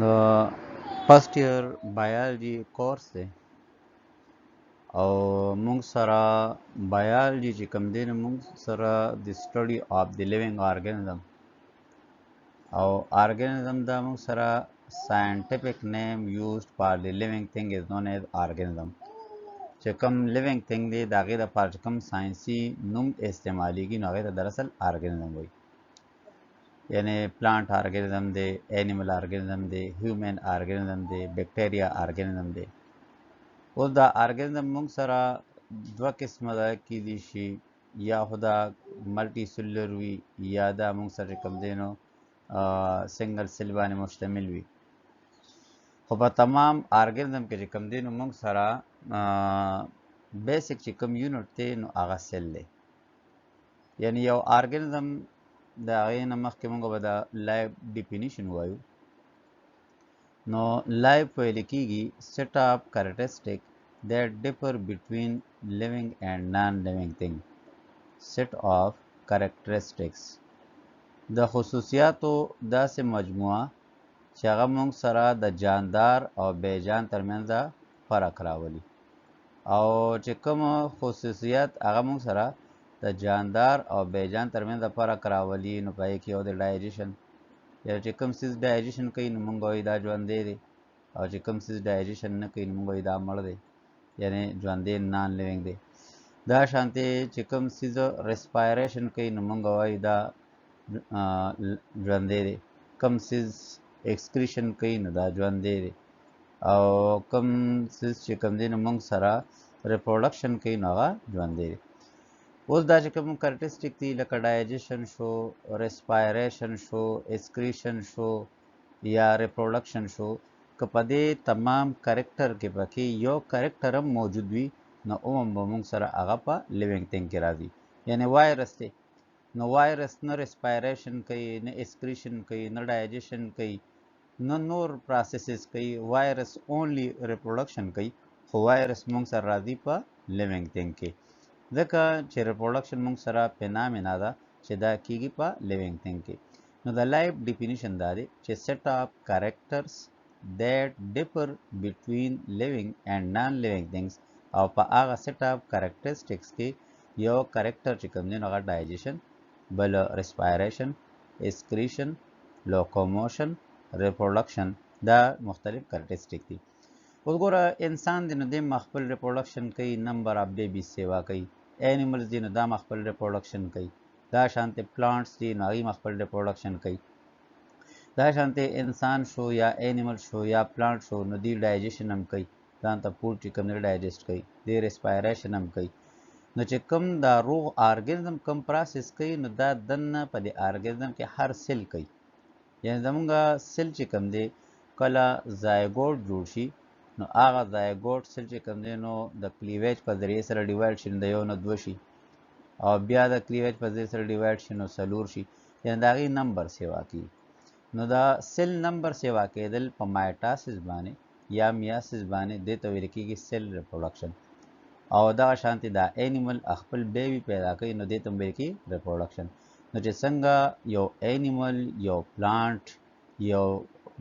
د فرست ایئر بایولوژي کورس دی او موږ سره بایولوژي چې کوم دی نو موږ سره د سټډي اف د لیوینګ ارګانیزم او ارګانیزم دا موږ سره scientific name used for the living thing is known as organism چې کوم living thing دی د هغې دپاره چې کوم ساینسي نوم استعمالیږي نو هغې ته دراصل ارګانیزم وایي یعنی پلانټ ارګانیزم دی انیمل ارګانیزم دی هیومن ارګانیزم دی بیکټیریا ارګانیزم دی اوس دا ارګانیزم موږ سره دوه قسمه ده کیدی شي یا خو دا ملټي سیلولر وي یا دا موږ سره چې کوم دی نو سنگل سیل باندې مشتمل وي خو په تمام ارګانیزم کې چې کوم دی نو موږ سره بیسیک چې کوم یونټ دی نو هغه سیل دی یعنی یو ارګانیزم د هغې نه مخکې موږ به د لایف ډیفینیشن وایو نو لایف ویل کېږي set of characteristic that differ between living and non-living thing set of characteristics د خصوصیاتو داسې مجموعه چې هغه موږ سره د جاندار او بیجان ترمنځ فرق راولي او چې کوم خصوصیات هغه موږ سره د جاندار او بیجان ترمنځ فرق راولي نو په هغې کې یو د ډایجیشن یا چې کوم څیز ډایجیشن کوي نو موږ وایو دا ژوندی دی او چې کوم څیز ډایجیشن نه کوي نو موږ وایو دا مړ دی یعنی ژوندی نان لیوینګ دی دا شانتې چې کوم څیز ریسپایریشن کوي نو موږ وایو دا ژوندی دی کوم څیز ایکسکریشن کوي نو دا ژوندی دی او کوم څیز چې کوم دی نو موږ سره ریپروډکشن کوي نو هغه ژوندی دی اوس دا چې کوم کریکټرسټیک دي لکه ډایجیشن شو ریسپایریشن شو ایکسکریشن شو یا ریپروډکشن شو که په دې تمام کریکټر کې پکې یو کریکټر هم موجود وي نو هم به موږ سره هغه په لیوینګ تھنګ کې راځي یعنی وایرس دی نو وایرس نه ریسپایریشن کوي نه ایکسکریشن کوي نه ډایجیشن کوي نه نور پروسیسز کوي وایرس اونلی ریپروډکشن کوي خو وایرس موږ سره راځي په لیوینګ تھنګ کې ځکه چې ریپروډکشن موږ سره فینامنا ده چې دا کیږي په لیوینګ تھنګ کې نو د لایف ډیفینیشن دا دی چې سیټ اف کریکټرز that differ between living and non-living things او په هغه سیټ اف کریکټرسټکس کې یو کریکټر چې کوم دی نو هغه ډایجیشن بل ریسپایریشن ایکسکریشن لوکوموشن ریپروډکشن دا مختلف کریکټرسټک دي اوس ګوره انسان دی نو دی خپل ریپروډکشن کوي نمبر اف بیبي سیوا کوي انیملز دی نو دا خپل ریپروډکشن کوي دا شانتې پلانټس دي نو هغوی خپل ریپروډکشن کوي دا شانتې انسان شو یا انیمل شو یا پلانټ شو نو دی ډایجیشن هم کوي ځان ته فوډ چې کوم دی ډایجسټ کوي دی ریسپایریشن هم کوي نو چې کوم دا روغ ارګانیزم کوم پروسس کوي نو دا دننه په دې ارګانیزم کې هر سیل کوي یعنی زمونږ سیل چې کوم دی کله زایګوټ جوړ شي نو هغه زایګوټ سیل چې کوم دی نو د کلیویج په ذریعې سره ډیوایډ شي نو د یو نه دوه شي او بیا د کلیویج په ذریعې سره ډیوایډ شي نو څلور شي یعنی د هغې نمبر سیوا کیږي نو دا سیل نمبر سیوا کېدل په مایټاسس باندې یا میاسس باندې دې ته ویل کېږي سیل ریپروډکشن او دغه شانتې دا انیمل خپل بیبي پیدا کوي نو دې ته ویل کېږي ریپروډکشن نو چې څنګه یو انیمل یو پلانټ یو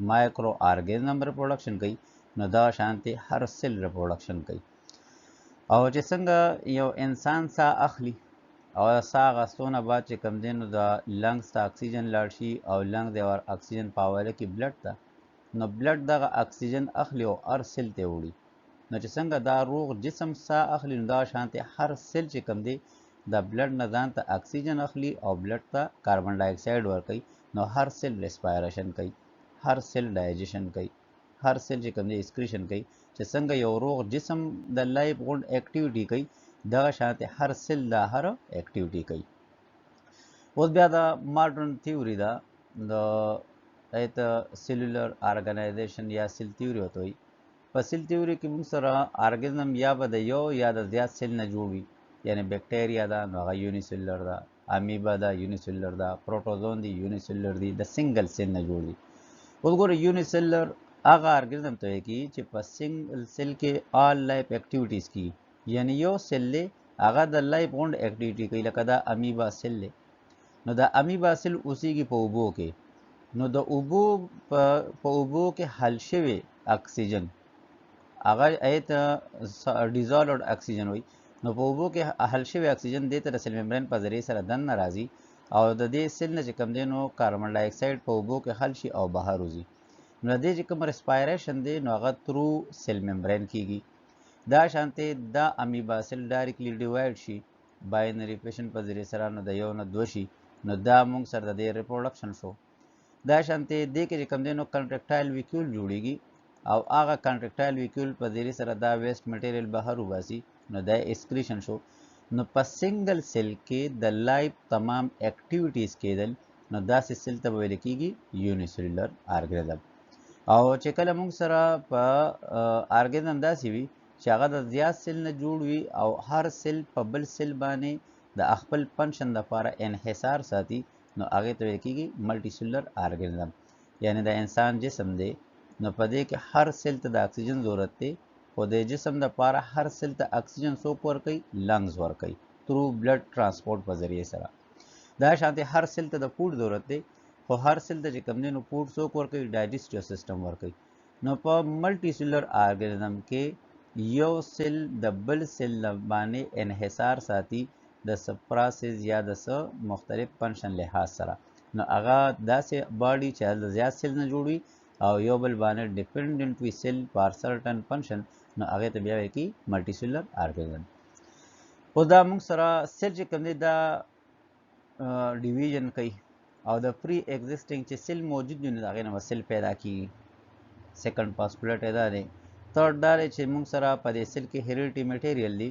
مایکرو ارګانیزم ریپروډکشن کوي نو دغه شانتې هر سیل ریپروډکشن کوي او چې څنګه یو انسان ساه اخلي او ساه اخیستونه بعد چې کوم دی نو د لنګس ته اکسیجن لاړ شي او لنګ د ور اکسیجن په حواله کې بلډ ته نو بلډ دغه اکسیجن اخلي او هر سیل ته وړي نو چې څنګه دا روغ جسم ساه اخلي نو دا شانتې هر سیل چې کوم دی د بلډ نه ځان ته اکسیجن اخلي او بلډ ته کاربن ډای اکساید ورکوي نو هر سیل ریسپایریشن کوي هر سیل ډایجیشن کوي هر سیل چې کوم دی ایکسکریشن کوي چې څنګه یو روغ جسم د لایف غونډ اکټیویټي کوي دغه شانتې هر سیل دا هر اکټیویټي کوي اوس بیا د ماډرن تیوري ده د ایت سیلولر ارګنایزیشن یا سیل تیوري ورته وایي په سیل تیوري کې موږ سره ارګانیزم یا به د یو یا د زیات سیل نه جوړ وي یعنی بیکټیریا ده نو هغه یونیسیلولر ده امیبا ده یونیسیلولر ده پروټوزون دی یونیسیلولر دی د سنگل سیل نه جوړ دي اوس ګوره یونیسیلولر هغه ارګانیزم ته وایي چې په سنگل سیل کې آل لایف اکټیویټیز کیږي یعنی یو سیل دی هغه د لایف غونډ اکټیویټي کوي لکه دا امیبا سیل دی نو دا امیبا سیل اوسیږي په اوبو کې نو د اوبو په اوبو کې حل شوی اکسیجن هغه ایت ډیزالوډ اکسیجن وي. نو په اوبو کې حل شوی اکسیجن دې ته د سیل ممبرین په ذریعه سره دننه راځي او د دې سیل نه چې کوم دی نو کاربن ډای اکساید په اوبو کې حل شي او بهر وځي. نو د دې چې کوم ریسپایریشن دی نو هغه ترو سیل ممبرین کیږي. دا شانته دا امیبا سیل ډایرکټلی ډیوایډ شي باینری فیشن په ذریعه سره نو د یو نه دوه شي. نو دا موږ سره د دې ریپروډکشن شو. دا شانته دې کې چې کوم دی نو کنټرکټایل ویکیول جوړیږي او هغه کنټرکټایل ویکیول په ذریعه سره دا ویسٹ مټیریل بهر وباسي. نو دا ایکسکریشن شو. نو په سنگل سیل کې د لایف تمام اکټیویټیز کېدل نو داسې سیل ته ویل کېږي یونیسلولر ارګانیزم. او چې کله موږ سره په ارګانیزم داسې وي چې هغه د زیات سیل نه جوړ وي او هر سیل په بل سیل باندې د خپل فنکشن لپاره انحصار ساتي نو هغه ته ویل کېږي ملټي سیلولر ارګانیزم. یعنی د انسان جسم دی نو په دې کې هر سیل ته د اکسیجن ضرورت دی خو د جسم لپاره هر سیل ته اکسیجن څوک ورکوي لنګز ورکوي ترو بلډ ترانسپورت په ذریعه سره. دا شانته هر سیل ته د فوډ ضرورت دی خو هر سیل ته چې کوم دی نو فوډ څوک ورکوي ډایجسټیو سیستم ورکوي. نو په ملټي سیلولر ارګانیزم کې یو سیل د بل سیل باندې انحصار ساتي د سپراسز یا د مختلف فنکشن لحاظ سره. نو هغه داسې باډي چې د زیات سیل نه جوړوي او یو بل باندې ډیپندنت وي سیل فار سرټن فنکشن نو هغه ته بیا وایي کی ملټي سیلولر ارګانیزم. او دا موږ سره سیل چې کوم دی دا ډیویژن کوي او د پری ایگزیسټینګ چې سیل موجود دی نو هغه نه سیل پیدا کیږي. سیکنډ پاسپورټ دا دی. تھرد دا دی چې موږ سره په دې سیل کې هیریډیټي میټیریل دی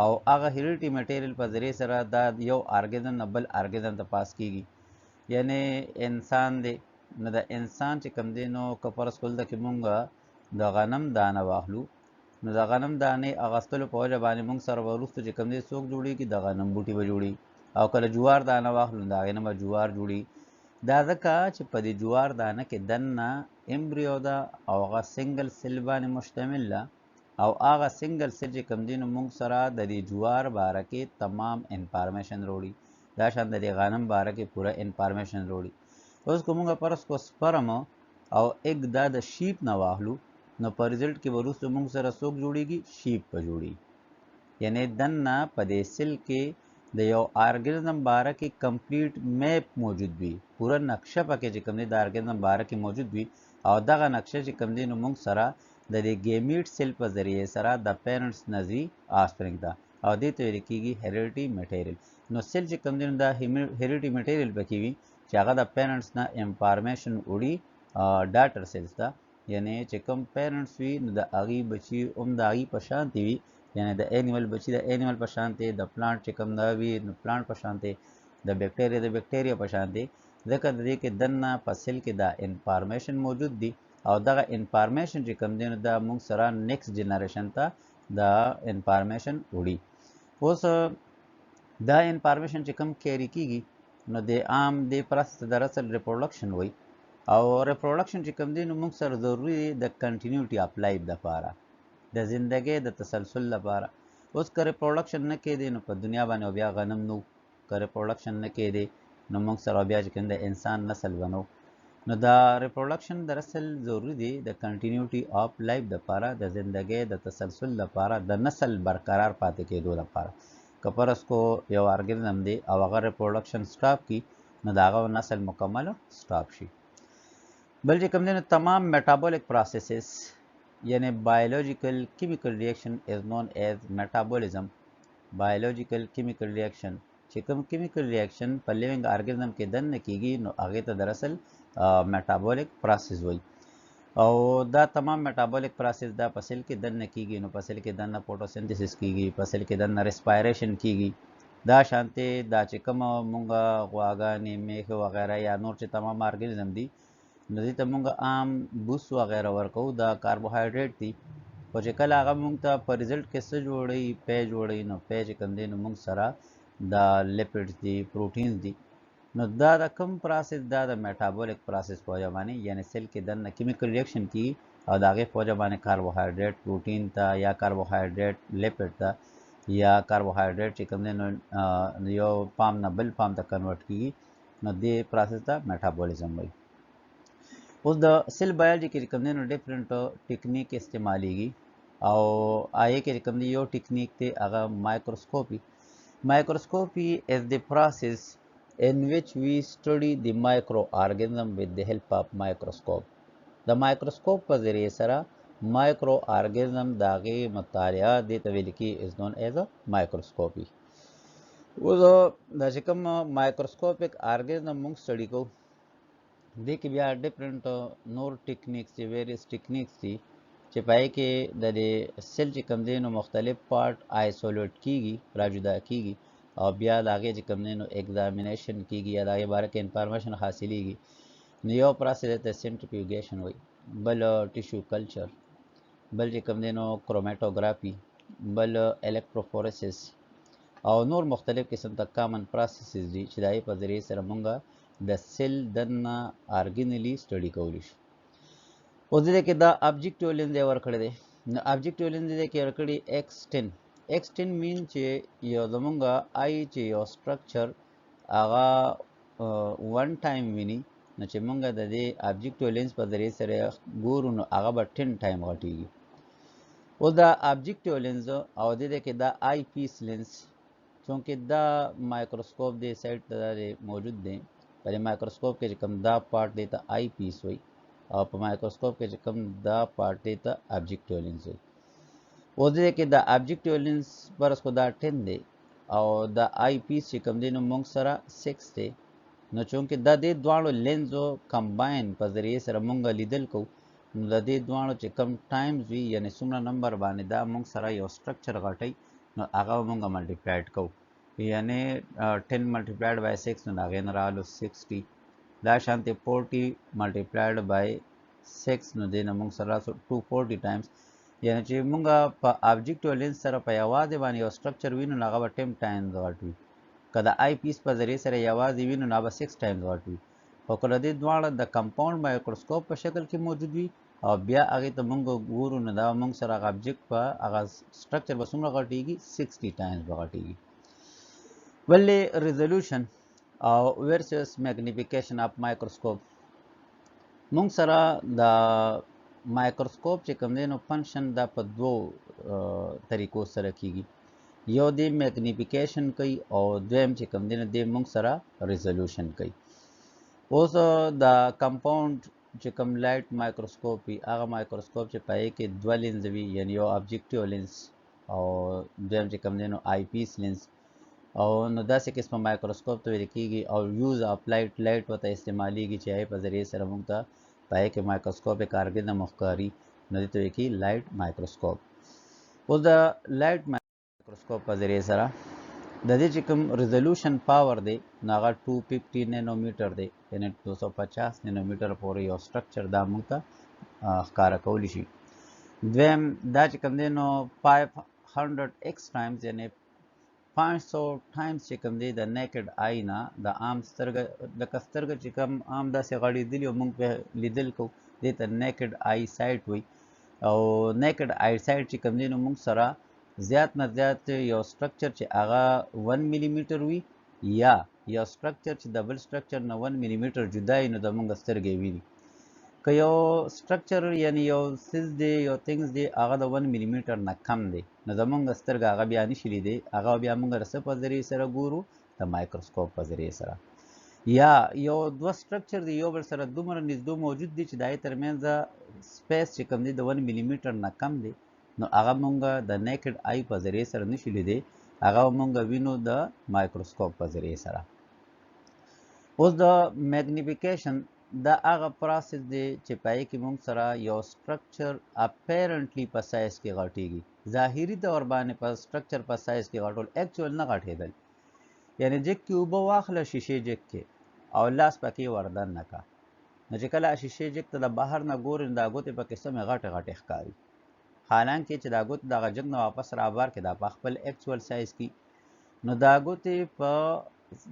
او هغه هیریډیټي میټیریل په ذریعه سره دا یو ارګانیزم نه بل ارګانیزم ته پاس کیږي. یعنی انسان دی نو د انسان چې کوم دی نو کپرس کول د کې مونږ د غنم دانه واخلو نو د غنم دانې اغستلو په وجه باندې مونږ سره وروسته چې کوم دی څوک جوړیږي د غنم بوټي به جوړي او کله جوار دانه واخلو د هغې نه به جوار جوړي. دا ځکه چې په دې جوار دانه کې دننه امبریو ده او هغه سنګل سیل باندې مشتمل ده او هغه سنګل سیل چې کوم دی نو مونږ سره د دې جوار باره کې تمام انفارمیشن وروړي. دا شان د دې غنم باره کې پوره انفارمیشن وروړي. اوس که مونږ فرض کو سپرم او ایګ دا د شیپ نه واخلو نو په ریزلټ کې وروسته مونږ سره څوک جوړیږي شیپ به جوړي. یعنی دننه په دې سیل کې د یو ارګانیزم باره کې کمپلیټ میپ موجود وي پوره نقشه پکې چې کوم دی د ارګانیزم باره کې موجود وي او دغه نقشه چې کوم دی نو مونږ سره د دې ګیمیټ سیل په ذریعه سره د پیرنټس نزي آسپرنګ ده او دې ته ویل کېږي هیریډیټي میټیریل. نو سیل چې کوم دی نو دا هیریډیټي میټیریل پکې وي چې هغه د پیرنټس نه انفارمیشن وړي ډاټر سیلز ته. یعنی چې کوم پیرنټس وي نو د هغې بچي هم د هغې په شانتې وي یعنی د اینیمل بچي د اینیمل په شانتې د پلانټ چې کوم دا وي نو پلانټ په شانتې د بیکټیریا د بیکټیریا په شانتې ځکه د دې کې دننه په سیل کې دا انفارمیشن موجود دي او دغه انفارمیشن چې کوم دی نو دا موږ سره نیکسټ جنریشن ته دا انفارمیشن وړي. اوس دا انفارمیشن چې کوم کیری کیږي نو د عام د پروسس د رسل ریپروډکشن وي او ریپروډکشن چې کوم دی نو موږ سره ضروري دی د کنټینیوټي اف لایف لپاره د زندګۍ د تسلسل لپاره. اوس که ریپروډکشن نه کېدی نو په دنیا باندې بیا غنم نو که ریپروډکشن نه کېدی نو موږ سره بیا چې کوم د انسان نسل بنو. نو دا ریپروډکشن د رسل ضروري دی د کنټینیوټي اف لایف لپاره د زندګۍ د تسلسل لپاره د نسل برقرار پاتې کېدو لپاره. که فرض کو یو ارګانیزم دی او هغه ریپروډکشن سټاپ کی نو د هغه نسل مکمل سټاپ شي. بل چې کوم دی نو تمام میټابولیک پروسیسز یعنی بایولوژیکل کیمیکل ریاکشن از نون ایز میټابولیزم. بایولوژیکل کیمیکل ریاکشن چې کوم کیمیکل ریاکشن په لیوینګ ارګانیزم کې دننه کیږي نو هغې ته دراصل میټابولیک پروسیس وایي او دا تمام میټابولیک پروسیس دا په سیل کې دننه کیږي. نو په سیل کې دننه فوټوسنتھسس کیږي په سیل کې دننه ریسپایریشن کیږي. دا شانته دا چې کوم مونږه غواګانې میخه وغیرہ یا نور چې تمام ارګانیزم دي نو دې ته مونږ عام بوس وغیرہ ورکو دا کاربوهایډریټ دي خو چې کله هغه مونږ ته په ریزلټ کې څه جوړوي پی جوړوي نو پی چې کوم دی نو مونږ سره دا لیپډز دي پروټینز دي. نو دا د کوم پروسس دا د میټابولیک پروسس په وجه باندې یعنی سیل کې دننه کیمیکل ریاکشن کی او د هغې په وجه باندې کاربوهایډریټ پروټین ته یا کاربوهایډریټ لیپډ ته یا کاربوهایډریټ چې کوم دی نو یو پام نه بل پام ته کنورټ کیږي نو دې پروسس ته میټابولیزم وایي. اوس د سیل بایولوژي کې کوم دینو ډیفرنٹ ټیکنیک استعمالیږي او آی کې کوم دی یو ټیکنیک ته هغه مایکروسکوپي. Microscopy is the process in which we study the microorganism with the help of microscope. د microscope په ذریعه سره microorganism داغه مطالعه د تویل کی is known as a microscopy. اوس دا چې کوم microscopic organism موږ سټډي کوو د کې بیا ډیفرنٹ نور ټیکنیکس دي ویریس ټیکنیکس دي چې پای کې د سیل چې کوم دی نو مختلف پارت آیسولیټ کیږي را جدا کیږي او بیا د هغې چې کوم دی نو ایگزامینیشن کیږي یا د هغې باره کې انفارمیشن حاصلیږي. نو یو پروسس ته سینټریفیوګیشن وایي، بل ټیشو کلچر، بل چې کوم دی نو کروماتوګرافي، بل الکتروفورسس او نور مختلف قسم ته کامن پروسسز دي چې د هغې په ذریعې سره مونږ د سیل دننه ارګینلی سټډي کولی شو. اوس دې کې دا ابجیکټیو لینز یې ورکړی دی. نو ابجیکټیو لینز دې کې ورکړي X10. X10 مین چې یو زمونږ آی چې یو سټرکچر هغه ون ټایم ویني، نو چې مونږ د دې ابجیکټیو لینز په ذریعې سره ګورو نو هغه به 10 ټایم غټیږي. اوس دا ابجیکټیو لینز او دې کې دا آی پیس لینز چونکه دا مایکروسکوپ دې سایډ ته موجود دی، په مایکروسکوپ کې چې کوم دا پارت دی ته آی پیس وایي او په مایکروسکوپ کې چې کوم دا پارت دی ته ابجیکټیو لینز وایي. اوس دې کې دا ابجیکټیو لینز پرس کو دا 10 دی او دا آی پیس چې کوم دی نو موږ سره 6 دی. نو چونکه دا دې دواړو لینزو کمباین په ذریعه سره موږ لیدل کوو، نو د دې دواړو چې کم ټایمز وي یعنی څومره نمبر باندې دا موږ سره یو سټرکچر غټي نو هغه موږ ملټیپلایډ کوو، یعنی 10 ملټیپلایډ بای 6 نو هغه نه رالو 60. دا شانته 40 ملټیپلایډ بای 6 نو دینه موږ سره 240 ټایمز، یعنی چې موږ په ابجیکټیو لینز سره په یوازې باندې یو سټرکچر وینو هغه به 10 ټایمز غټ وي، کله آی پیس په ذریعه سره یوازې وینو هغه 6 ټایمز غټ وي. او کله دې دواړه د کمپاوند مایکروسکوپ په شکل کې موجود وي او بیا هغه ته موږ ګورو نو دا موږ سره هغه ابجیکټ په هغه سټرکچر به څومره غټیږي 60 ټایمز به غټیږي. ولې ریزولوشن او ورسس میګنیفیکیشن اف مایکروسکوپ موږ سره د مایکروسکوپ چې کوم دی نو فنکشن دا په دوو طریقو سره کیږي، یو دی میګنیفیکیشن کوي او دویم چې کوم دی نو دی موږ سره ریزولوشن کوي. اوس د کمپاوند چې کوم لایټ مایکروسکوپ وي هغه مایکروسکوپ چې پای کې دوه لینز وي یعنی یو ابجیکټیو لینز او دویم چې کوم دی نو آی پیس لینز او نو داسې قسمه مایکروسکوپ ته ویل کېږي او یوز اف لایټ ورته استعمالیږي چې هغې په ذریعې سره موږ ته پای کې مایکروسکوپیک ارګنزم ښکاري نو دې ته ویل کېږي لایټ مایکروسکوپ. اوس د لایټ مایکروسکوپ په ذریعې سره د دې چې کوم ریزولوشن پاور دی نو هغه 250 نینومیټر دی، یعنی 250 نینومیټر پورې یو سټرکچر دا موږ ته ښکاره کولی شي. دویم دا چې کوم دی نو 500x ټایمز یعنی 500 ټایمز چې کوم دی د نیکډ آی نه د عام سترګه لکه سترګه چې کوم عام داسې غړېدلي او موږ په لیدل کوو دې ته نیکډ آی سایټ وایي. او نیکډ آی سایټ چې کوم دی نو موږ سره زیات نه زیات یو سټرکچر چې هغه 1 ملي میټر وي یا یو سټرکچر چې د بل سټرکچر نه 1 ملي میټر جدا وي نو د موږ سترګې ویني. که یو سټرکچر یعنی یو سیز دی یو تھنګز دی هغه د 1 ملي میټر نه کم دی نو زمونږ سترګه هغه بیا نشي لیدی، هغه بیا موږ د څه په ذریعې سره ګورو د مایکروسکوپ په ذریعې سره. یا یو دوه سټرکچر دی یو بل سره دومره نږدې موجود دی چې د هغې ترمنځ سپیس چې کوم دی د 1 ملي میټر نه کم دی نو هغه موږ د نیکډ آی په ذریعې سره نشو لیدی، هغه موږ وینو د مایکروسکوپ په ذریعې سره. اوس د میګنیفیکیشن دا هغه پروسس دی چې پای کې موږ سره یو سټرکچر اپیرنټلی په سایز کې غټیږي، ظاهري طور باندې په سټرکچر په سایز کې غټول اکچوال نه غټېدل، یعنی جک کې اوبه واخله شیشې جک کې او لاس پکې وردن نه کا نو چې کله شیشې جک ته د بهر نه ګورې نو دا ګوتې پکې سمې غټې غټې ښکاري، حالانکه چې دا ګوتې دغه جک نه واپس رابار کې دا په خپل اکچوال سایز کې نو دا ګوتې په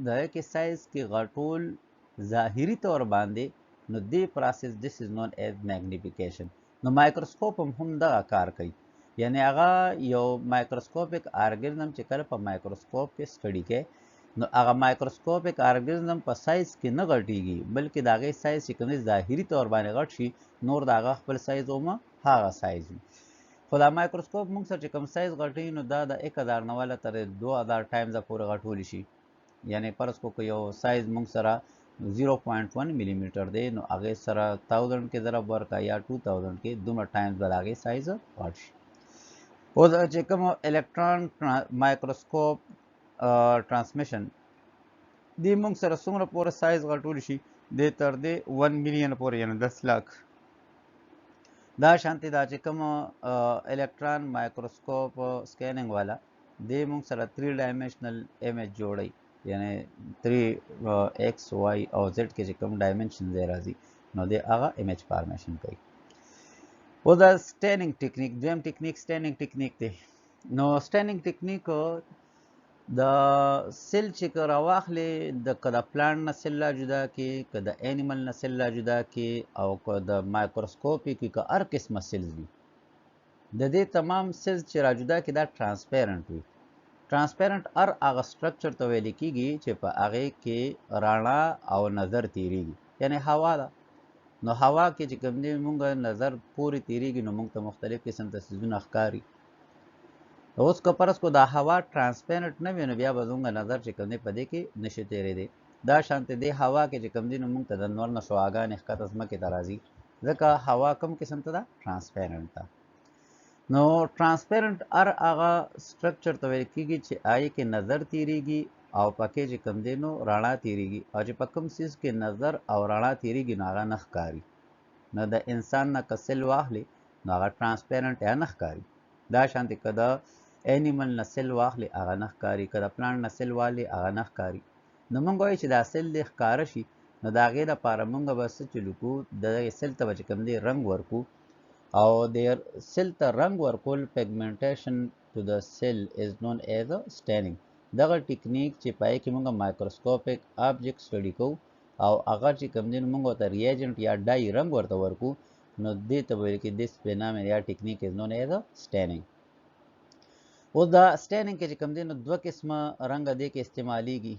دغه کې سایز کې غټول ظاهري طور باندې نو دې پروسس دیس از نون ایز میګنیفیکیشن. نو مایکروسکوپ هم دغه کار کوي، یعنی هغه یو مایکروسکوپیک ارګنزم چې کله په مایکروسکوپ کې سټډي کوي نو هغه مایکروسکوپیک ارګانیزم په سایز کې نه غټیږي بلکې د هغې سایز چې کوم دی ظاهري طور باندې غټ شي نور د هغه خپل سایز ومه هغه سایز وي خو دا مایکروسکوپ موږ سره چې کوم سایز غټوي نو دا د 1000 نه والا تر 2000 ټایمزه پورې غټولی شي یعنی فرض کو که یو سایز موږ سره 0.1 ملي میټر دی نو هغې سره 1000 کې ضرب ورکړه یا 2000 کې دومره ټایمز به د هغې سایز غټ شي اوس چې کوم الکترون مایکروسکوپ ټرانسمیشن دې موږ سره څومره پورې سایز غټولی شي دې تر دې 1 ملیون پورې یعنی 10 لاک دا شانتي دا چې کوم الکترون مایکروسکوپ سکیننګ والا دې موږ سره 3 ډایمنشنل ایمیج جوړي یعنی 3 x y او z کې چې کوم ډایمنشن دی راځي نو دې هغه ایمیج فارمیشن کوي او دا سټیننګ ټیکنیک دویم ټیکنیک سټیننګ ټیکنیک دی نو سټیننګ ټیکنیک د سیل چې که راواخلې که د پلانټ نه سیل لا جدا کې که د انیمل نه سیل لا جدا کې او که د مایکروسکوپي کې که هر قسمه سیلز وي د دې تمام سیلز چې را جدا کې دا ټرانسپیرنټ وي ټرانسپیرنټ هر هغه سټرکچر ته ویل کېږي چې په هغې کې رڼا او نظر تیریږي یعنی هوا ده نو هوا کې چې کوم دی مونږ نظر پورې تیریږي نو مونږ ته مختلف قسم ته څیزونه ښکاري اوس که فرض کو دا هوا ټرانسپیرنټ نه وي نو بیا به زموږ نظر چې کوم دی په دې کې نشي تېرېدی دا شانتې دې هوا کې چې کوم دی نو مونږ ته د نور نه شعاګانې ښکته ځمکې ته راځي ځکه هوا کوم قسم ته ده ټرانسپیرنټ ده نو ټرانسپیرنټ هر هغه سټرکچر ته ویل کېږي چې هغې کې نظر تېرېږي او پکې چې کوم دی نو رڼا تېرېږي او چې په کوم څیز کې نظر او رڼا تېرېږي نو هغه نه ښکاري نو د انسان نه که سیل واخلې نو هغه ټرانسپیرنټ یا نه ښکاري دا شانتې که د انیمل نه سیل واخلې هغه نه ښکاري که د پلانټ نه سیل واخلې هغه نه ښکاري نو موږ وایو چې دا سیل دې ښکاره شي نو د هغې دپاره موږ به څه چلو کړو دغې سیل ته به چې کوم دی رنګ ورکړو او د سیل ته رنګ ورکول پیګمنټیشن ټو د سیل از نون ایز سټیننګ دغه ټیکنیک چې پای کې موږ مایکروسکوپیک آبجیکټ سټډي کوو او هغه چې کوم دی موږ ورته ریاجنټ یا ډای رنګ ورته ورکړو نو دې ته ویل کې دس فینامین یا ټیکنیک از نون ایز سټیننګ اوس دا سټیننګ کې چې کوم دی نو دوه قسمه رنګ دې کې استعمالیږي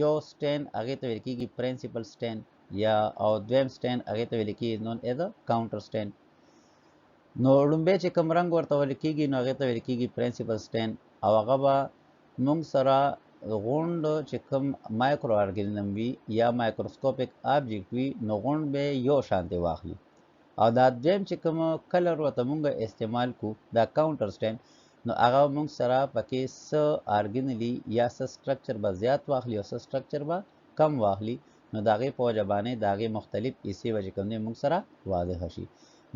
یو سټین هغې ته ویل کېږي پرنسپل سټین یا او دویم سټین هغې ته ویل کېږي نون ایز کاونټر سټین نو لومبی چې کوم رنګ ورته ویل کېږي نو هغې ته ویل کېږي پرنسپل سټین او هغه به موږ سره غونډ چې کوم مایکرو ارګانیزم وي یا مایکروسکوپیک آبجیکټ وي نو غونډ به یو شانتې واخلي او دا دویم چې کوم کلر ورته موږ استعمال کړو دا کاونټر سټین نو هغه موږ سره پکې څه ارګنلي یا څه سټرکچر به زیات واخلي او څه سټرکچر به کم واخلي نو د هغې په وجه باندې د هغې مختلف حصې به چې کوم دی موږ سره واضحه شي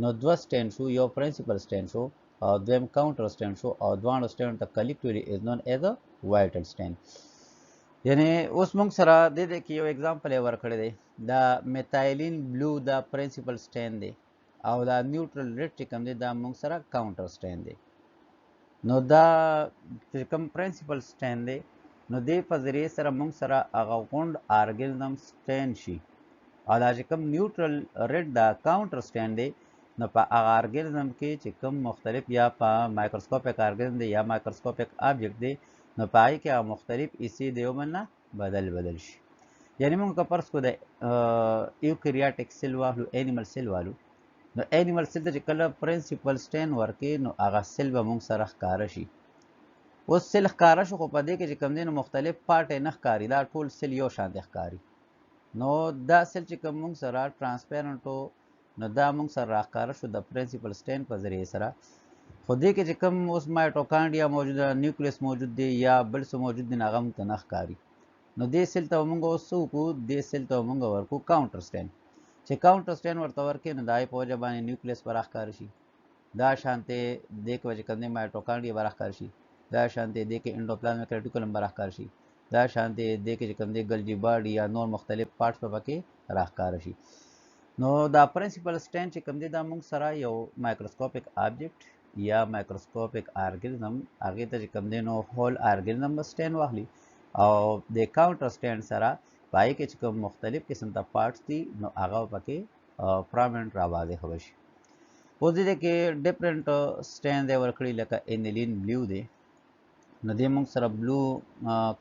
نو دوه سټین شو یو پرنسپل سټین شو او دویم کاونټر سټین شو او دواړو سټین ته کلیکټیولی از نون ایز ا وایټل سټین یعنی اوس موږ سره د دې کې یو اگزامپل یې ورکړی دی دا میتایلین بلو دا پرنسپل سټین دی او دا نیوټرل ریډ چې کوم دی دا موږ سره کاونټر سټین دی نو دا چې کوم پرنسپل سټین دی نو دې په ذریعې سره موږ سره هغه غونډ ارګانیزم سټین شي او دا چې کوم نیوټرل ریډ دا کاونټر سټین دی نو په هغه ارګانیزم کې چې کوم مختلف یا په مایکروسکوپیک ارګانیزم دی یا مایکروسکوپیک آبجیکټ دی نو په هغې کې هغه مختلف حصې د یو بل نه بدل شي یعنی موږ که فرض کړو د ایوکریاټک سیل واخلو انیمل سیل والو نو انیمل سیل ته چې کله پرنسپل سټین ورکړې نو هغه سیل به موږ سره ښکاره شي اوس سیل ښکاره شو خو په دې کې چې کوم دی نو مختلف پارټ یې نه ښکاري دا ټول سیل یو شانتې ښکاري نو دا سیل چې کوم موږ سره ټرانسپیرنټ نو دا موږ سره راښکاره شو د پرنسپل سټین په ذریعې سره خو دې کې چې کوم اوس مایټوکانډریا موجود ده نیوکلیس موجود دی یا بل څه موجود دی نو هغه موږ ته نه ښکاري نو دې سیل ته به موږ اوس څه وکړو دې سیل ته به موږ ورکړو کاونټر سټین چې کاونټر سټین ورته ورکړې نو د هغې په وجه باندې نیوکلیس به راښکاره شي دا شانتې دې کې به چې کوم دی مایټوکانډریا به راښکاره شي دا شانتې دې کې انډوپلازمیک ریټیکولم به راښکاره شي دا شانتې دې کې چې کوم دی ګلجي باډي یا نور مختلف پارټس به پکې راښکاره شي نو دا پرنسپل سټین چې کوم دی دا موږ سره یو مایکروسکوپیک آبجیکټ یا مایکروسکوپیک ارګانیزم هغې ته چې کوم دی نو هول ارګانیزم به سټین واخلي او د کاونټر سټین سره په هغې کې چې کوم مختلف قسم ته پارټس دي نو هغه به پکې پرامنټ راواضحه به شي اوس دې کې ډفرنټ سټین دی ورکړي لکه انیلین بلو دی نو دې موږ سره بلو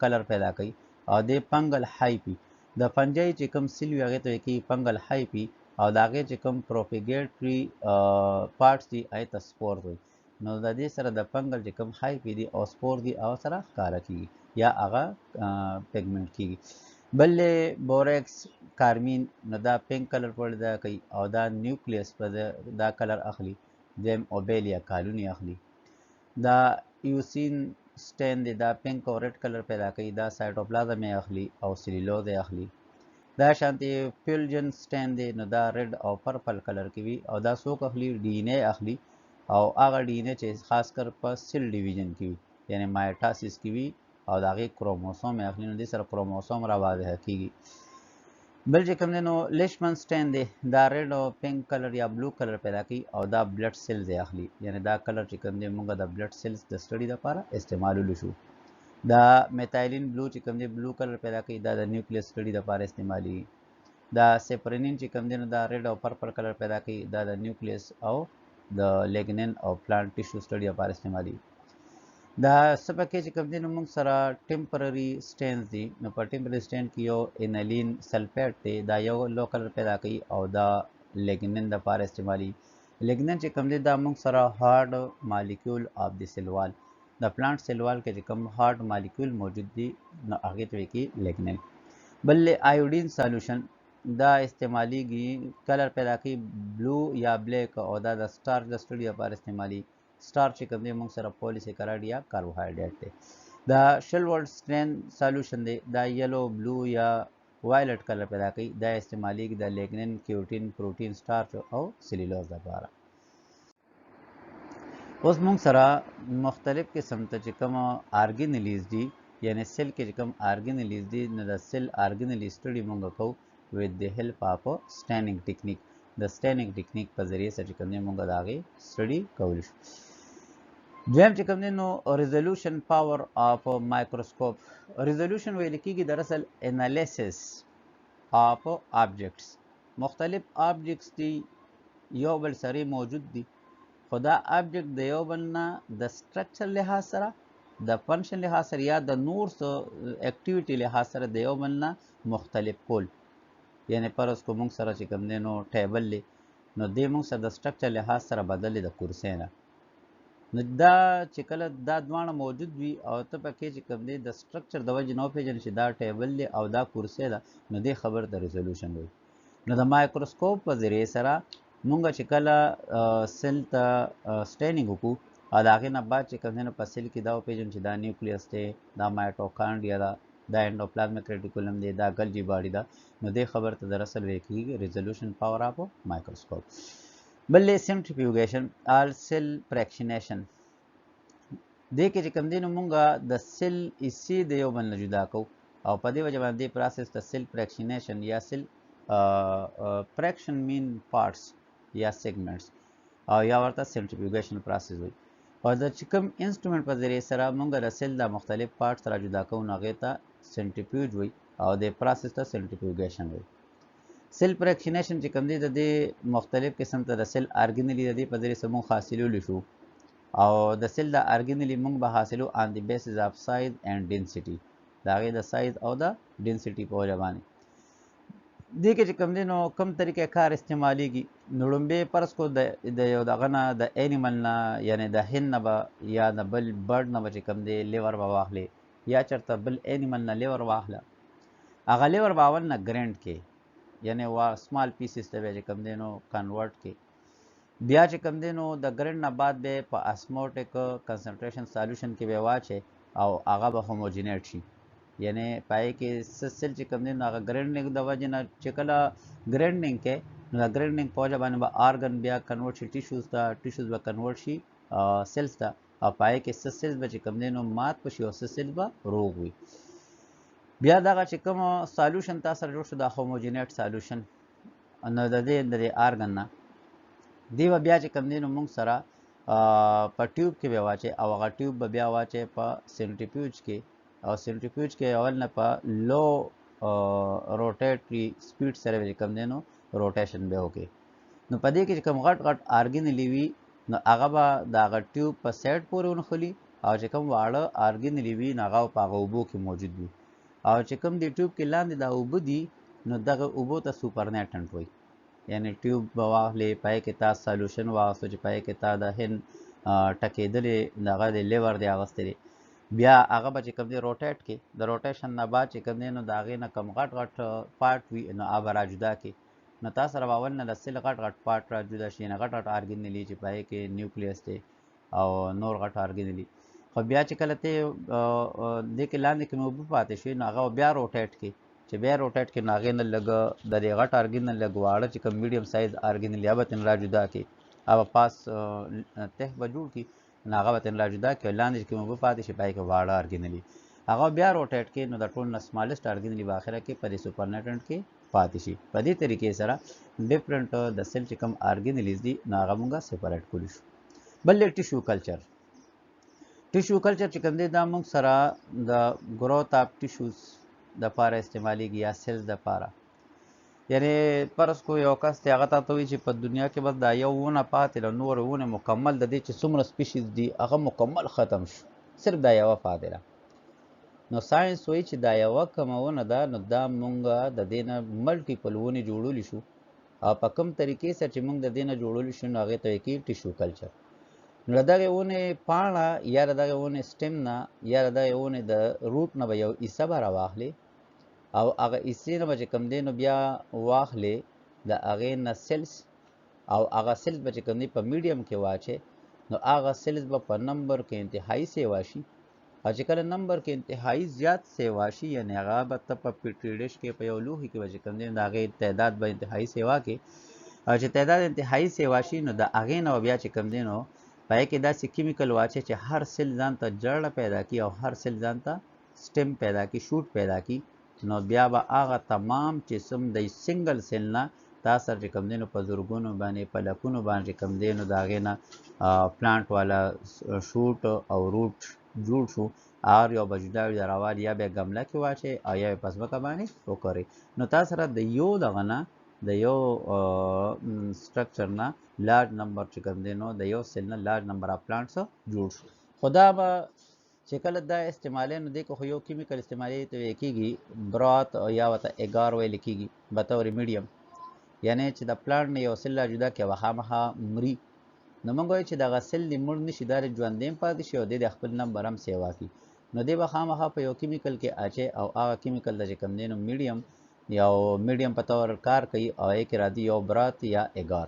کلر پیدا کوي او د فنګل هایپي د فنجي چې کوم سیل وي هغې ته ویل کېږي فنګل هایپي او د هغې چې کوم پروپیګیټري پارټس دي هغې ته سپور وایي. نو د دې سره د فنګل چې کوم هایپي دي او سپور دي هغه سره ښکاره کېږي یا هغه پیګمنټ کېږي. بل بوریکس کارمین نو دا پینک کلر پیدا کوي او دا نیوکلیس په دا کلر اخلي. دویم اوبیل یا کالونی اخلي. دا ایوسین سټین دی دا پینک او ریډ کلر پیدا کوي دا سایټوپلازم یې اخلي او سیلولوز یې اخلي. دا شانتي فیولجن سټین دی نو دا ریډ او پرپل کلر کې وي او دا څوک اخلي ډي ان اے اخلي او هغه ډي ان اے چې خاص کر په سیل ډیویژن کې وي یعنی مایټاسیس کې وي او د هغې کروموسوم یې اخلي نو دې سره کروموسوم را واضحه کېږي. بل چې کوم دی نو لیشمن سټین دی دا ریډ او پینک کلر یا بلو کلر پیدا کوي او دا بلډ سیلز یې اخلي یعنی دا کلر چې کوم دی موږ د بلډ سیلز د سټډي لپاره استعمالولو شو. دا میتایلین بلو چې کوم دی بلو کلر پیدا کوي دا د نیوکلیس سټډي لپاره استعمالېږي. دا سپرینین چې کوم دی نو دا ریډ او پرپل کلر پیدا کوي دا د نیوکلیس او د لیګنین او پلانټ ټیشو سټډي لپاره استعمالېږي. دا سپکې چې کوم دی نو موږ سره ټمپرري سټینز دي نو په ټمپرري سټین کې یو انالین سلفیټ دی دا یو لو کلر پیدا کوي او دا لیګنین لپاره استعمالي. لیګنین چې کوم دی دا موږ سره هارډ مالیکول اف د سیل وال د پلانټ سیل وال کې چې کوم هارډ مالیکول موجود دي نو هغې ته وایي کې لیګنین. بل آیوډین سالوشن دا استعمالیږي کلر پیدا کوي بلو یا بلیک او دا د سټارچ د سټډي لپاره استعمالي. سټارچ چې کوم دی موږ سره پولیسیکراید یا کاربوهایډریټ دی. دا شلورډ سټین سالوشن دی دا یلو بلو یا وایلټ کلر پیدا کوي دا استعمالیږي د لیګنین کیوټین پروټین سټارچ او سیلولوز لپاره. اوس موږ سره مختلف قسم ته چې کوم آرګینلیز دي یعنی سیل کې چې کوم آرګینلیز دي نو د سیل آرګینلی سټډي موږ کوو with the help of staining technique. د staining technique په ذریعه سره چې کوم دی موږ د هغې سټډي کولی شو. دویم چې کوم دی نو ریزولوشن پاور اف مایکروسکوپ. ریزولوشن ویل کېږي دراصل انالیسس اف آبجیکټس. مختلف آبجیکټس دي یو بل سره موجود دي خو دا آبجیکټ د یو بل نه د سټرکچر لحاظ سره د فنکشن لحاظ سره یا د نور څه اکټیویټي لحاظ سره د یو بل نه مختلف کول یعنی فرض کو موږ سره چې کوم دی نو ټیبل دی نو دې موږ سره د سټرکچر لحاظ سره بدل دی د کرسۍ نه نو دا چې کله دا دواړه موجود وي او ته پکې چې کوم دی د سټرکچر د وجې نه وپېژنې چې دا ټیبل دی او دا کرسۍ ده نو دې خبر ته ریزولوشن وایي. نو د مایکروسکوپ په ذریعې سره موږ چې کله سیل ته سټینینګ وکړو او د هغې نه بعد چې کوم دی نو په سیل کې دا وپېژنو چې دا نیوکلیس دی دا مایټوکانډریا ده دا انډوپلازمیک ریټیکولم دی دا ګلجي باډي ده نو دې خبر ته دراصل ویل کېږي ریزولوشن پاور اف مایکروسکوپ. بل سینټریفیوګیشن آل سیل فریکشنیشن دې کې چې کوم دی نو موږ د سیل حصې د یو بل نه جدا کوو او په دې وجه باندې دې پروسس ته سیل فریکشنیشن یا سیل فریکشن مین پارټس یا سیګمنټس او یا ورته سینټریفیوګیشن پروسس وایي. او د چې کوم انسټرومنټ په ذریعې سره موږ د سیل د مختلف پارټس را جدا کوو نو هغې ته سینټریفیوج وایي او د پروسس ته سینټریفیوګیشن وایي. سیل فریکشنیشن چې کوم دی د دې مختلف قسم ته د سیل آرګینلي د دې په ذریعې سره موږ حاصلولی شو او د سیل د آرګینلي موږ به حاصلو آن د بیسز اف سایز اینډ ډینسټي د هغې د سایز او د ډینسټي په وجه باندې. دې کې چې کوم دی نو کوم طریقې کار استعمالیږي نو لومبې فرض کو د یو دغه نه د اینیمل نه یعنی د هند نه به یا د بل برډ نه به چې کوم دی لیور به واخلې یا چېرته بل اینیمل نه لیور واخله هغه لیور به اول نه ګرینډ کې یعنی سمال پیسز ته به چې کوم دی نو کنورټ کې بیا چې کوم دی نو د ګرینډ نه بعد به په اسموټیک کنسنټریشن سالوشن کې به واچي او هغه به هوموجینیټ شي یعنی پای کې سیل چې کوم دی نو هغه ګرینډنګ د وجې نه چې کله ګرینډنګ کې نو د ګرینډنګ په وجه باندې به آرګن بیا کنورټ شي ټیشوز ته ټیشوز به کنورټ شي سیلز ته او پای کې سیلز به چې کوم دی نو مات به شي او سیلز به روغ وي. بیا دغه چې کوم سالوشن تا سره جوړ شو د هوموجینیټ سالوشن نو د دې آرګن نه دی به بیا چې کوم دی نو موږ سره په ټیوب کې به واچي او هغه ټیوب به بیا واچي په سینټریفیوج کې او سینټریفیوج کې اول نه په لو روټیټري سپیډ سره چې کوم دی نو روټیشن به وکړي نو په دې کې چې کوم غټ غټ آرګینلي وي نو هغه به د هغه ټیوب په سایډ پورې ونښلي او چې کوم واړه آرګینلي وي نو هغه په هغه اوبو کې موجود وي او چې کوم دی ټیوب کې لاندې دا اوبه دي نو دغه اوبو ته سوپرنیټنټ وایي. یعنی ټیوب به واخلې پای کې تا سالوشن واغستو چې پای کې تا د هند ټکېدلې دغه د لیور دی اغوستی دی، بیا هغه به چې کوم دی روټیټ کې د روټیشن نه بعد چې کوم دی نو د هغې نه کم غټ غټ پارټ وي نو هغه به را جدا کړي. نو تا سره به اول نه د سل غټ غټ پارټ را جدا شي، نه غټ غټ آرګنلي چې پای کې نیوکلیس دی او نور غټ آرګنلي. خو بیا چې کله ته دې کې لاندې کې اوبه پاتې شي نو هغه بیا روټیټ کړي، چې بیا روټیټ کړي نو هغې نه لږ د دې غټ آرګن نه لږ واړه چې کوم میډیم سایز آرګنلي هغه به ترې را جدا کړي، هغه پاس تح به جوړ کړي نو هغه به ترې را جدا کړي، لاندې چې کوم اوبه پاتې شي پای کې واړه آرګنلي هغه بیا روټیټ کړي نو د ټول نه سمالسټ آرګنلي به اخره کې په دې سوپرنیټنټ کې پاتې شي. په دې طریقې سره ډفرنټ د سیل چې کوم آرګنلیز دي نو هغه مونږه سپریټ کولی شو. بل دی ټیشو کلچر. ټیشو کلچر چې کوم دی دا مونږ سره د ګروت اف ټیشوز د پاره استعمالیږي یا سیلز د پاره. یعنی فرض کو یو کس دی هغه ته وایي چې په دنیا کې بس دا یو ونه پاتې ده، نور ونه مکمل د دې چې څومره سپیشیز دي هغه مکمل ختم شو، صرف دا یوه پاتې ده. نو ساینس وایي چې دا یوه کومه ونه ده نو دا مونږه د دې نه ملټیپل ونې جوړولی شو، او په کوم طریقې سره چې مونږ د دې نه جوړولی شو نو هغې ته وایي کېږي ټیشو کلچر. نو له دغې ونې پاڼه یا د دغې ونې سټیم نه یا د دغې ونې د روټ نه به یو حصه به راواخلې او هغه حصې نه به چې کوم دی نو بیا واخلې د هغې نه سیلز، او هغه سیلز به چې کوم دی په میډیم کې واچې نو هغه سیلز به په نمبر کې انتهایي سیوا شي، او چې کله نمبر کې انتهایي زیات سیوا شي یعنې هغه به ته په پیټري ډش کې په یو لوښي کې به چې کوم دی نو د هغې تعداد به انتهایي سیوا کې، او چې تعداد انتهایي سیوا شي نو د هغې نه بیا چې کوم دی نو په هغې کې داسې کیمیکل واچې چې هر سیل ځان ته جړه پیدا کړي او هر سیل ځان ته سټیم پیدا کړي، شوټ پیدا کړي، نو بیا به هغه تمام چې څوم د سنګل سیل نه تا سره چې کوم دی نو په زرګونو باندې په لکونو باندې چې کوم دی نو د هغې نه پلانټ والا شوټ او روټ جوړ شو. هر یو به جدا وي راوال، یا بیا ګمله کې واچئ او یا یې په ځمکه باندې وکرئ، نو تا سره د یو دغه نه د یو سټرکچر نه لارج نمبر چې کوم دی نو د یو سیل نه لارج نمبر آف پلانټس جوړ شو. خو دا به چې کله دا استعمالوي نو دې کې خو یو کیمیکل استعمالوي ته ویل کېږي برات یا ورته اګار ویل کېږي بطور میډیم، یعنی چې د پلانټ نه یو سیل را جدا کړي هغه خامخا مري، نو موږ وایو چې دغه سیل دې مړ نه شي، دا ژوندی هم پاتې شي او دې د خپل نمبر هم سیوا کړي، نو دې به خامخا په یو کیمیکل کې اچي او هغه کیمیکل د چې کوم دی نو میډیم یو میډیم په طور کار کوي او هغې کې راځي یو برات یا اګار.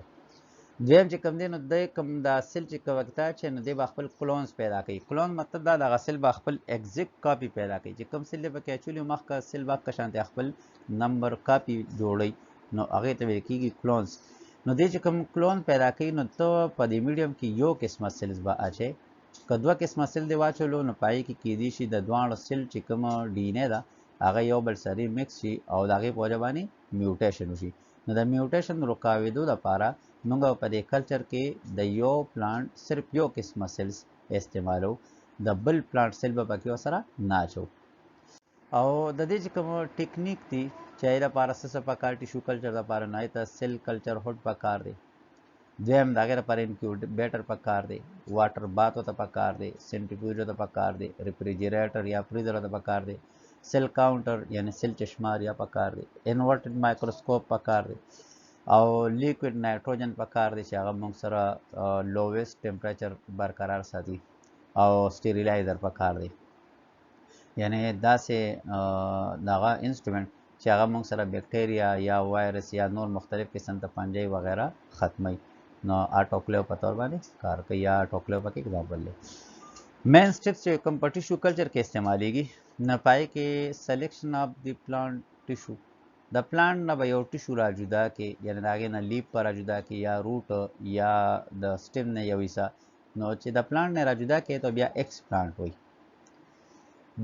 دویم چې کوم دی نو دی کوم دا سیل چې کوکتا چې نو دی به خپل کلونز پیدا کوي. کلون مطلب دا دغه سیل به خپل ایگزیکټ کاپي پیدا کوي، چې کوم سیل دی پکې اچولي مخکې سیل به که شانتې خپل نمبر کاپي جوړوي نو هغې ته ویل کېږي کلونز. نو دی چې کوم کلون پیدا کوي نو ته په دې میډیم کې یو قسمه سیلز به اچې، که دوه قسمه سیل دی واچولو نو په هغې کې کیدی شي د دواړو سیل چې کومه ډي ان اے ده هغه یو بل سره مکس شي او د هغې په وجه باندې میوټیشن وشي. نو د میوټیشن رکاوېدو دپاره موږ په دې کلچر کې د یو پلانټ صرف یو قسمه سیلز استعمالو، د بل پلانټ سیل به پکې ورسره نه اچو. او د دې چې کوم ټیکنیک دی چې هغې دپاره څه څه پکار ټیشو کلچر دپاره نو هغې ته سیل کلچر هوډ پکار دی، دویم د هغې لپاره انکیوبیټر پکار دی، واټر باتو ته پکار دی، سینټریفیوژو ته پکار دی، ریفریجریټر یا فریزر ته پکار دی، سیل کاؤنټر یعنی سیل چشمار یا پکار دی، انورټډ مایکروسکوپ پکار دی، او لیکوډ نایټروجن پکار دی چې هغه موږ سره لوویسټ ټمپریچر برقرار ساتي، او سټیریلایزر پکار دی یعنی داسې دغه انسټرومنټ چې هغه موږ سره بیکټیریا یا وایرس یا نور مختلف قسم ته پنجې وغیره ختموي، نو آټوکلیو په طور باندې کار کوي یا آټوکلیو پکې اگزامپل دی. مین سټیپس چې کوم په ټیشو کلچر کې استعمالیږي نه پای کې سلیکشن آف دی پلانټ ټیشو، د پلانټ نه به یو ټیشو را جدا کې یعنی د هغې نه لیف به را جدا کې یا روټ یا د سټیم نه یو حصه، نو چې د پلانټ نه را جدا کې ته بیا ایکس پلانټ وایي.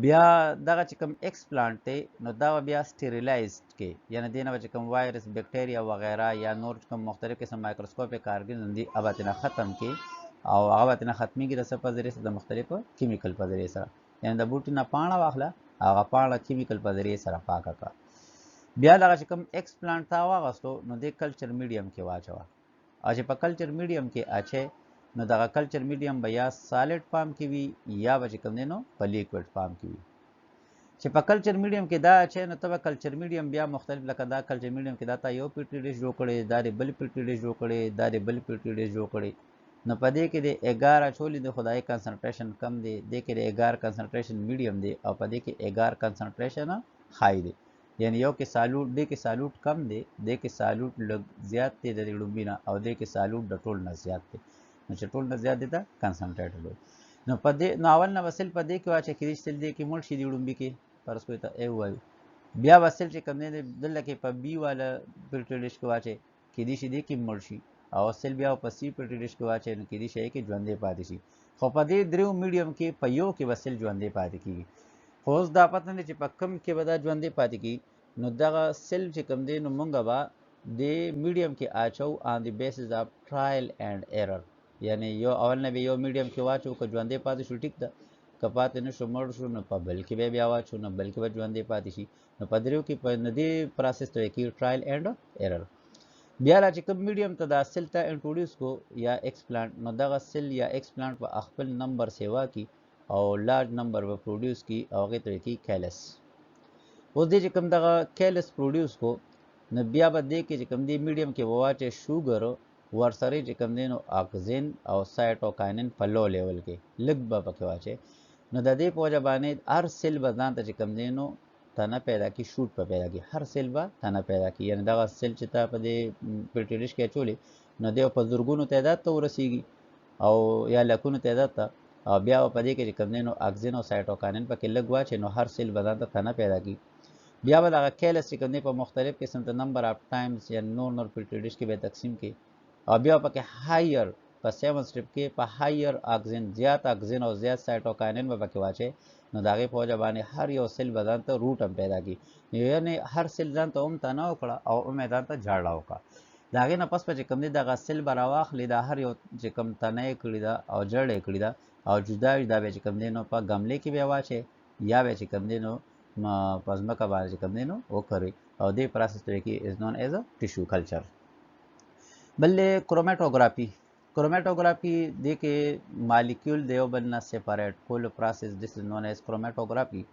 بیا دغه چې کوم ایکس پلانټ دی نو دا به بیا سټیریلایزډ کې یعنی دې نه به چې کوم وایرس بیکټیریا وغیره یا نور کوم مختلف قسم مایکروسکوپیک آرګنزم دي هغه به ترېنه ختم کې او هغه به ترېنه ختمېږي د څه په ذریعې سره د مختلفو کیمیکل په ذریعې سره، یعنی د بوټي نه پاڼه واخله هغه پاڼه کیمیکل په ذریعې سره پاکه کړه. بیا دغه چې کوم ایکس پلانټ تا واغستو نو دې کلچر میډیم کې واچوه، او چې په کلچر میډیم کې اچې نو دغه کلچر میډیم به یا سالډ فارم کې وي یا به چې کوم دی نو په لیکوډ فارم کې وي. چې په کلچر میډیم کې دا چې نو ته کلچر میډیم بیا مختلف لکه دا کلچر میډیم کې دا تا یو پیټری ډیش جوړ کړي دا د بل پیټری ډیش جوړ کړي دا د بل پیټری ډیش جوړ کړي نو په دې کې د 11 چولې د خدای کنسنټریشن کم دی د کې د 11 کنسنټریشن میډیم دی او په دې کې 11 کنسنټریشن هاي دی یعنی یو کې سالوټ د کې سالوټ کم دی د کې سالوټ لږ زیات دی د لومبینا او د کې سالوټ د ټول نه زیات دی نو چې ټول نه زیات دی دا کنسنټریټ دی نو په دې نو اول نه وسل په دې کې واچې کې دې دې کې مول شي دی لومبي کې فرض کوي ته ای وایو بیا وسل چې کوم نه دلته کې په بي والا فلټر ډیش کې واچې کې دې شي دې کې مول شي او وسل بیا په سی فلټر ډیش کې واچې نو کې دې شي کې ژوندې پاتې شي خو په دې درو میډیم کې په یو کې وسل ژوندې پاتې کیږي خو اوس دا پته نه چې په کم کې به دا ژوندې پاتې کیږي نو دغه سیل چې کوم دی نو مونږه به د میډیم کې اچو آن دی بیسز اف ټرایل اینڈ ایرر یعنی یو اول نه به یو میډیم کې واچو که ژوندې پاتې شو ټیک ده که پاتې نه شو مړ شو نو په بل کې به بیا واچو نو بل کې به ژوندې پاتې شي نو په دریو کې په ندی پروسس ته کې ټرایل اینڈ ایرر بیا را چې کوم میډیم ته دا سیل ته انټروډیوس کو یا ایکسپلانټ نو دغه سیل یا ایکسپلانټ په خپل نمبر سیوا کی او لارج نمبر به پروډیوس کی او هغه ته کې کیلس اوس دې چې کوم دغه کیلس پروډیوس کو نو بیا به دې کې چې کوم دی میډیم کې واچې شوګر ورسره چې کوم دی نو اکسین او سایټوکاینین په لو لیول کې لږ به پکې واچې نو د دې په وجه باندې هر سیل به ځان ته چې کوم دی نو تنه پیدا کی شوټ په پیدا کی هر سیل به تنه پیدا کی یعنی دغه سیل چې تا په دې پلټریش کې چولې نو د په زورګونو تعداد ته ورسیږي او یا لکونو تعداد ته او بیا په دې کې چې کوم دی نو اکسین او سایټوکاینین پکې لږ واچې نو هر سیل به ځان ته تنه پیدا کی بیا به دغه کیلس چې کوم دی په مختلف قسم ته نمبر اف ټایمز یا نور پلټریش کې به تقسیم کی او بیا پکې هایر په 7 سټپ کې په هایر اکسین زیات اکسین او زیات سایټوکاینین به پکې واچي نو داغه په وجه باندې هر یو سیل بدن ته روټ هم پیدا کی یعنی هر سیل ځان ته هم تنه وکړه او میدان ته جاړه وکړه داغه نه پس چې کوم دی دغه سیل براواخلې دا هر یو چې کوم تنه کړی دا او جړې کړی دا او جدا جدا به چې کوم دی نو په غملې کې به واچي یا به چې کوم دی نو پزماکه باندې چې کوم دی نو وکړي او دې پروسس ته کې از نون ایز ا ټیشو کلچر بلې کروماتوګرافي کروماتوګرافي د کې مالیکول دیو بل نه سیپریټ کول پروسس دس از نون ایز کروماتوګرافي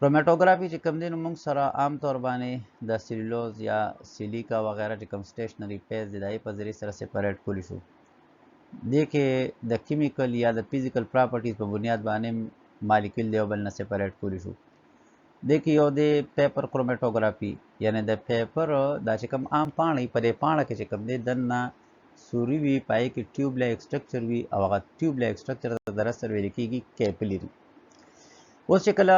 کروماتوګرافي چې کوم دین موږ سره عام طور باندې د سیلولوز یا سیلیکا وغیرہ چې کوم سټیشنری پیز د دای په ذریعہ سره سیپریټ کولی شو د کې د کیمیکل یا د فزیکل پراپرټیز په بنیاد باندې مالیکول دیو بل نه سیپریټ کولی شو देखिए यो दे paper chromatography यानी the paper दा چې کوم عام پاڼې په دې پاڼه کې چې کوم دي دنه سوري وی پای کې ټیوب لایک سټرکچر وی او هغه ټیوب لایک سټرکچر د رسر ویل کېږي کیپیلری اوس چې کله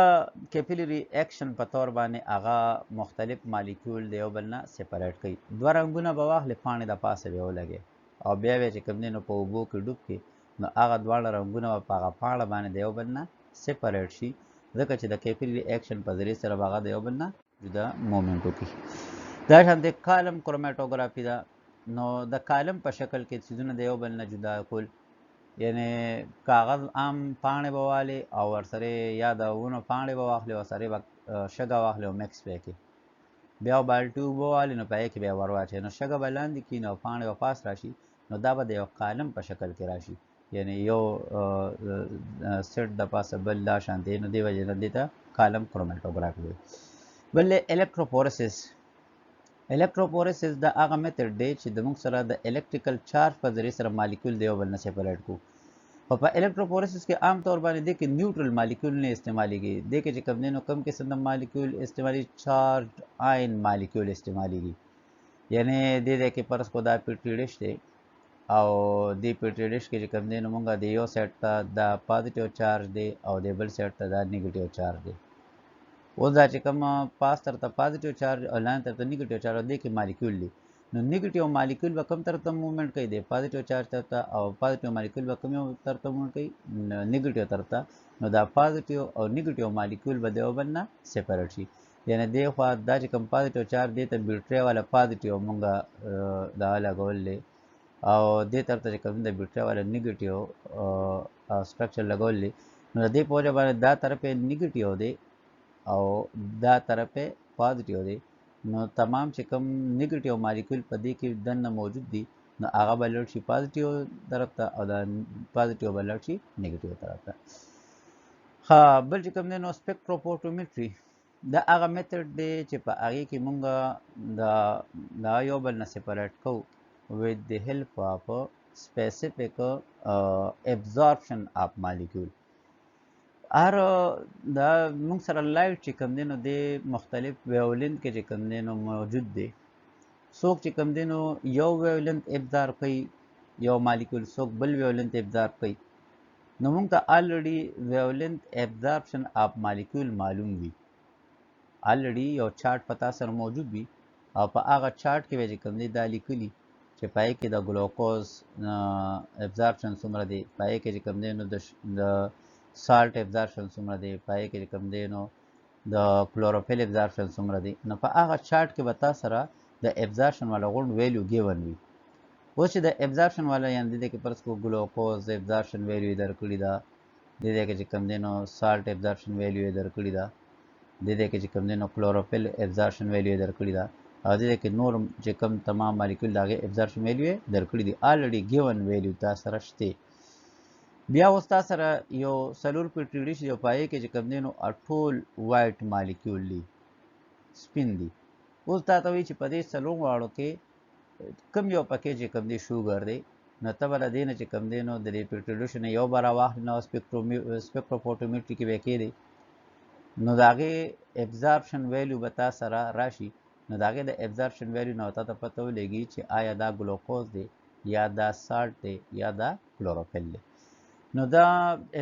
کیپیلری ایکشن په تور باندې هغه مختلف مالیکول دی او بل نه سیپریټ کوي دوه رنگونه به واخلې پاڼې د پاسه به ولګي او بیا چې کوم دي نو په وبو کې ډوب کې نو هغه دوه رنگونه په هغه پاڼه باندې دی او بل نه سیپریټ شي ځکه چې د کیپیلری ایکشن په ذریعہ سره باغه دی او بل نه جدا موومېنټ وکړي دا شان د کالم کروماتوګرافي دا نو د کالم په شکل کې چیزونه دی او بل نه جدا کول یعنی کاغذ عام پاڼې بواله او ورسره یا د ونه پاڼې بواخلې او سره شګه واخلې او مکس پکې بیا بالټو بواله نو پای کې بیا ورواچې نو شګه بلاندې کې نو پاڼې واپس راشي نو دا به د کالم په شکل کې راشي یعنی یو سیټ د پاسه بل لا شانتي نو دی وجه نه دیتا کالم کروماتوګرافي بل الکتروفورسس دا هغه میتھډ دی چې د موږ سره د الکتریکل چارج په ذریعہ سره مالیکول دی او بل نه سیپریټ کو او په الکتروفورسس کې عام طور باندې د کې نیوټرل مالیکول نه استعماليږي د کې چې کوم نه کم قسم د مالیکول استعمالي چارج آئن مالیکول استعماليږي یعنی د دې کې پرس کو دا پیټریډش دی او د پیټریډش کې چې کوم دی نو موږ د یو سیټ ته د پازیټیو چارج دی او د بل سیټ ته د نیگیټیو چارج دی او دا چې کوم پاس تر ته پازیټیو چارج او لاین تر ته نیگیټیو چارج دی کې مالیکول دی نو نیگیټیو مالیکول به کم تر ته موومېنټ کوي د پازیټیو چارج ته او پازیټیو مالیکول به کم تر ته موومېنټ کوي نیگیټیو تر ته نو دا پازیټیو او نیگیټیو مالیکول به دیو بل نه سیپریټ شي یعنی دی خو دا چې کوم پازیټیو چارج دی ته بیټری والا پازیټیو مونږ دا لګولې او دې طرف ته کوم د بیټری والا نیگیټیو سټرکچر لګولې نو دې په وجه باندې دا طرف نیگیټیو دی او دا طرف پازیټیو دی نو تمام چې کوم نیگیټیو مالیکول په دې کې دنه موجود دي نو هغه بلل شي پازیټیو طرف ته او دا پازیټیو بلل شي نیگیټیو طرف ته ها بل چې کوم دی نو سپیکټروفوټومټري دا هغه میتھډ دی چې په هغې کې مونږ دا یو بل نه سپریټ کوو with the help of specific absorption of molecule. هر دا مونږ سره لایټ چې کوم دی نو د مختلف ویولنت کې چې کوم دی نو موجود دی. څوک چې کوم دی نو یو ویولنت ابزار کوي، یو مالیکول څوک بل ویولنت ابزار کوي، نو موږ ته الریډي ویولنت ابزارپشن اف مالیکول معلوم وي. الریډي یو چارت پتا سره موجود وي او په هغه چارت کې به چې کوم دی دا لیکلي چې پای کې د ګلوکوز ابزارپشن څومره دی، پای کې چې کوم دی نو د سالټ ابزارپشن څومره دی، پای کې چې کوم دی نو د کلوروفیل ابزارپشن څومره دی. نو په هغه چارت کې به تا سره د ابزارپشن والا غونډ ویلیو ګیون وي. اوس چې د ابزارپشن والا یعنې د دې کې فرض کړو ګلوکوز ابزارپشن ویلیو یې درکړې ده، د دې کې چې کوم دی نو سالټ ابزارپشن ویلیو یې درکړې ده، د دې کې چې کوم دی نو کلوروفیل ابزارپشن ویلیو یې درکړې ده، او د دې کې نور چې کوم تمام مالیکول د هغې ابزارپشن ویلیو یې درکړي دي. الریډي ګیون ویلیو تا سره شته. بیا اوس تا سره یو څلور پیټري ډش دی او په هغې کې چې کوم دی نو ټول وایټ مالیکول دي، سپین دي. اوس تا ته وایي چې په دې څلور واړو کې کم یو پکې چې کوم دی شوګر دی، نو ته به له دې نه چې کوم دی نو د دې پیټري ډش نه یو به راواخلي، نو سپیکټروفوټومټري کې به یې کېدی، نو د هغې ابزارپشن ویلیو به تا سره راشي. نو د هغې د ابزارپشن ویلیو نه تا ته پته ولګي چې آیا دا ګلوکوز دی یا دا سالټ دی یا دا کلوروفیل دی. نو دا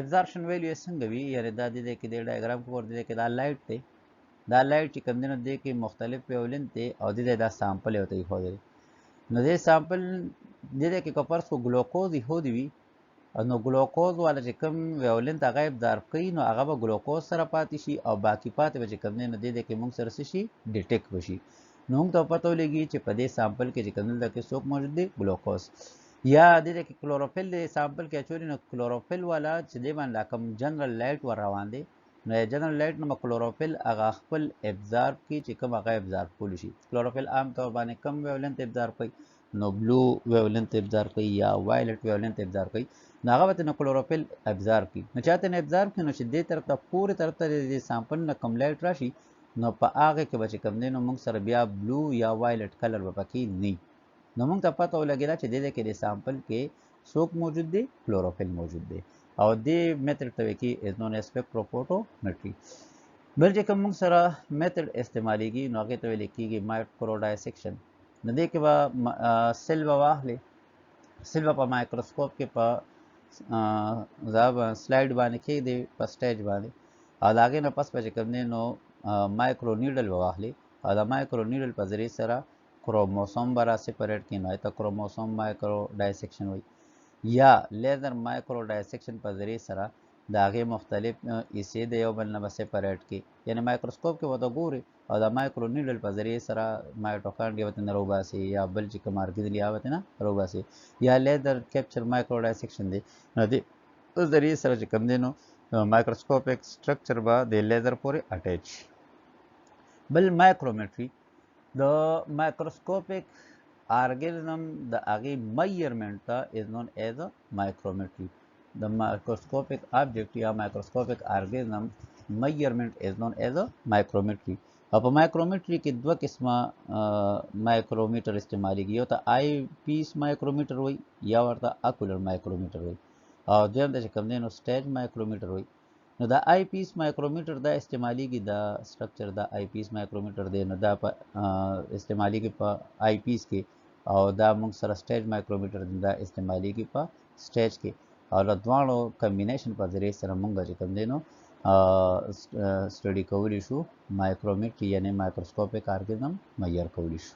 ابزارپشن ویلیو یې څنګه وي، یعنې دا د دې کې د ډایګرام کې ور د دې کې دا لایټ دی، دا لایټ چې کوم دی نو د دې کې مختلف ویولنت دی او د دې دا سامپل یې ورته ایښودی. نو دې سامپل د دې کې که فرض کړو ګلوکوز ایښودی وي، نو ګلوکوز والا چې کوم ویولنت هغه ابزارب کوي نو هغه به ګلوکوز سره پاتې شي او باقي پاتې به چې کوم دی نو د دې کې موږ سره څه شي ډیټیکټ وشي. نو موږ ته پته ولګي چې په دې سامپل کې چې کوم دلته کې څوک موجود دی ګلوکوز، یا د دې کې کلوروفیل دی سامپل کې اچولي، نو کلوروفیل والا چې دی باندې لا کوم جنرل لایټ ور روان دی، نو جنرل لایټ نو کلوروفیل هغه خپل ابزارب کوي چې کوم هغه ابزارب کولی شي. کلوروفیل عام طور باندې کم ویولنت ابزارب کوي، نو بلو ویولنت ابزارب کوي یا وایلټ ویولنت ابزارب کوي، نو هغه به نو کلوروفیل ابزارب کوي. نو چاته نه ابزارب کوي نو چې دې طرف ته پورې طرف ته د سامپل نه کم لایټ راشي، نو په هغه کې به چې کوم دی نو موږ سره بیا بلو یا وایلټ کلر به پکې نه، نو موږ ته پته ولګېده چې د دې کې د سامپل کې څوک موجود دی، کلوروفیل موجود دی. او دې میتھډ ته وایي از نون ایز سپیکټروفوټومټري. بل چې کوم موږ سره میتھډ استعمالیږي نو هغې ته ویل کېږي مایکرو ډایسیکشن. نو دې کې به سیل به واخلې، سیل به په مایکروسکوپ کې په سلایډ باندې کېږدې په سټیج باندې، او د هغې نه پس به چې کوم دی نو مایکرو نیډل به واخلې او د مایکرو نیډل په ذریعې سره کروموسوم به را سپریټ کړي، نو هغې ته کروموسوم مایکرو ډایسیکشن وایي، یا لیزر مایکرو ډایسیکشن په ذریعې سره د هغې مختلف حصې د یو بل نه به سپریټ کړي، یعنې مایکروسکوپ کې ورته ګوري او د مایکرو نیډل په ذریعې سره مایټوکانډریا ورته نه راوباسي یا بل چې کوم ارګنیل یا ورته نه راوباسي، یا لیزر کیپچر مایکرو ډایسیکشن دی. نو دې ذریعې سره چې کوم دی نو مایکروسکوپیک سټرکچر به د لیزر پورې اټیچ. بل مایکرومیټري، د مایکروسکوپیک organism the agi measurement is known as a micrometry. The microscopic object या microscopic organism measurement is known as a micrometry. अब माइक्रोमीटरी के दो किस्म माइक्रोमीटर इस्तेमाली यो तो आई पीस माइक्रोमीटर हुई या वर्ता अकुलर माइक्रोमीटर हुई, और जब जैसे कम देनो स्टेज माइक्रोमीटर हुई. नो द आई पीस माइक्रोमीटर द इस्तेमाली की द स्ट्रक्चर द आई पीस माइक्रोमीटर दे नो द इस्तेमाली की प आई पीस के और दा मोंग सर स्टेज माइक्रोमीटर दा इस्तेमाली की पा स्टेज के और द्वाणो कम्बिनेशन पर ज़रिए सर मोंग जे कम देनो स्टडी कोवली शू माइक्रोमीटर यानी माइक्रोस्कोपिक ऑर्गेनिज्म मेजर कोवली शू.